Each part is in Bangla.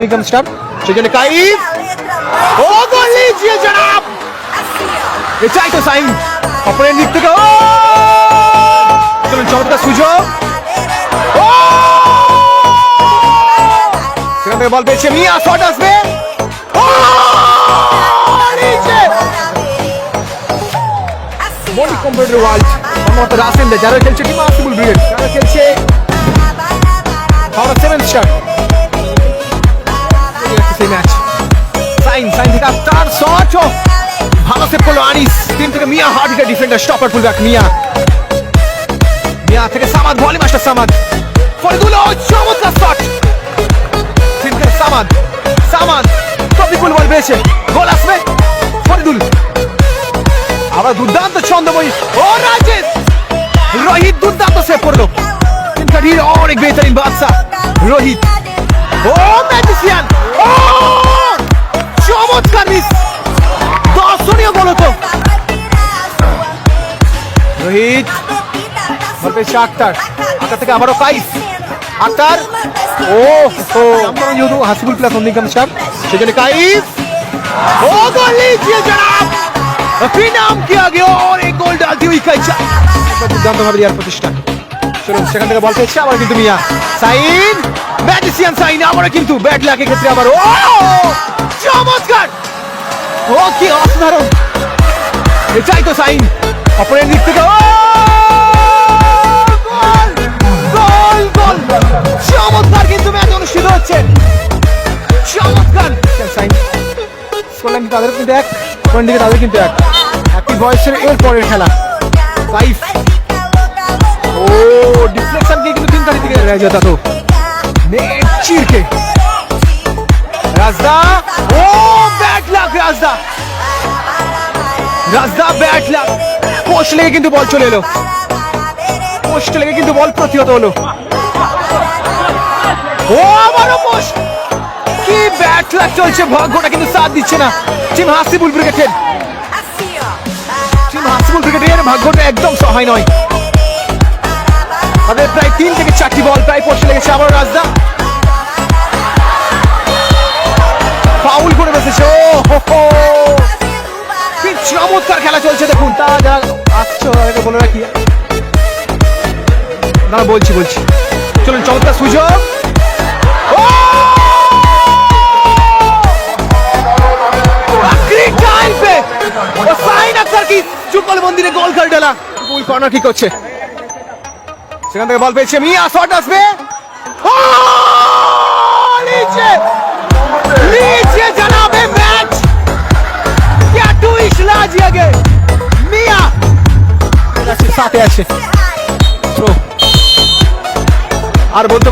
एकदम स्टॉप সেজন্য কাইফ ও গোল লিজিয়ে জনাব এটাই তো সাইন অপরের দিক থেকে ও চলুন চমৎকার সুযোগ ও সেখান থেকে বল পেয়েছে মিয়া শট আসবে ও নিচে বডি কম্পিউটার ওয়ার্ল্ড সম্ভবত রাসেল যারা খেলছে টিম আসিবুল ব্রিগেড যারা খেলছে পাওয়ার 7 শট ম্যাচ সাইন থেকে তার শট ভালো সেভ করলো আনিস টিম থেকে মিয়া hard hitter defender stopper fullback মিয়া থেকে সামাদ ভলি মাস্টার ফরিদুল চমৎকার শট টিম থেকে সামাদ টপিকুল বল পেয়েছে গোল আসবে ফরিদুল আবার দুর্দান্ত ছন্দময়ী ও রাজেশ রোহিত দুর্দান্ত সেভ করলো টিম থেকে অনেক বেহতরিন বাদশা রোহিত ও ম্যাজিশিয়ান ও চমৎকার মিস দর্শনীয় গোল তো রোহিত বল পেয়েছে আক্তার থেকে আবারও কাইফ আক্তার ও আমরা যেহেতু হাসিবুল প্লাস অন্যিকম স্টার সেজন্য কাইফ ও গোল লিজিয়ে জনাব নাম কিয়া গিয়া और एक गोल डालती हुई काइचा দুর্দান্ত ভাবে রিয়াল প্রতিষ্ঠান চলুন সেখান থেকে বল পেয়েছে আবার কিন্তু মিয়া সাইন ম্যাজিশিয়ান সাইন আবার কিন্তু ব্যাট লাগে ক্ষেত্রে আবার ও চমৎকার ও কি অসাধারণ এটাই তো সাইন অপরের দিক থেকে ও গোল চমৎকার কিন্তু ম্যাচ অনুষ্ঠিত হচ্ছে চমৎকার সাইন স্কোরলাইন তাদের কিন্তু এক পয়েন্ট দিকে তাদের কিন্তু একই বয়সের এর পরের খেলা কাইফ ও ডিফ্লেকশন দিয়ে কিন্তু তিন তারিখ থেকে রয়ে যেত তো নেট চিরকে রাজদা ও ব্যাট লাগ রাজদা ব্যাট লাগ পোস্ট লেগে কিন্তু বল চলে এলো পোস্ট লেগে কিন্তু বল প্রতিহত হলো ও আবারও পোস্ট কি ব্যাট লাগ চলছে ভাগ্যটা কিন্তু সাথ দিচ্ছে না টিম হাসিবুল ব্রিগেডের ভাগ্যটা একদম সহায় নয় তাদের প্রায় 3 থেকে 4টি বল প্রায় পোস্টে লেগেছে আবার রাজদা ফাউল করে বসেছে ও কি চমৎকার খেলা চলছে দেখুন তা যা আসছে ওদেরকে বলে রাখি না বলছি চলুন চমৎকার সুযোগ ও আখরি টাইম পে ও সাইন আক্তার কি চুকল মন্দিরে গোল করে ডালা গোল কর্নার কিক হচ্ছে সেখান থেকে বল পেয়েছে মিয়া শট আসবে ও নিচে জানাবে ম্যাচ क्या টুইস্ট লাগিয়ে গে মিয়া সাথে আছে তো আর বলতে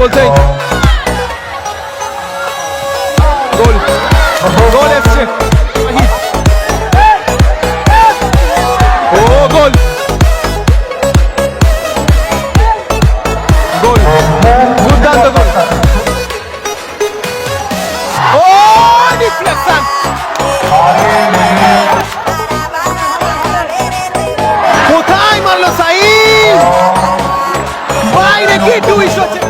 গোল আসছে ও গোল দুর্দান্ত গোল ও ডিফ্লেকশন কোথায় মারলো সাইন বাইরে কি টুইস্ট হচ্ছে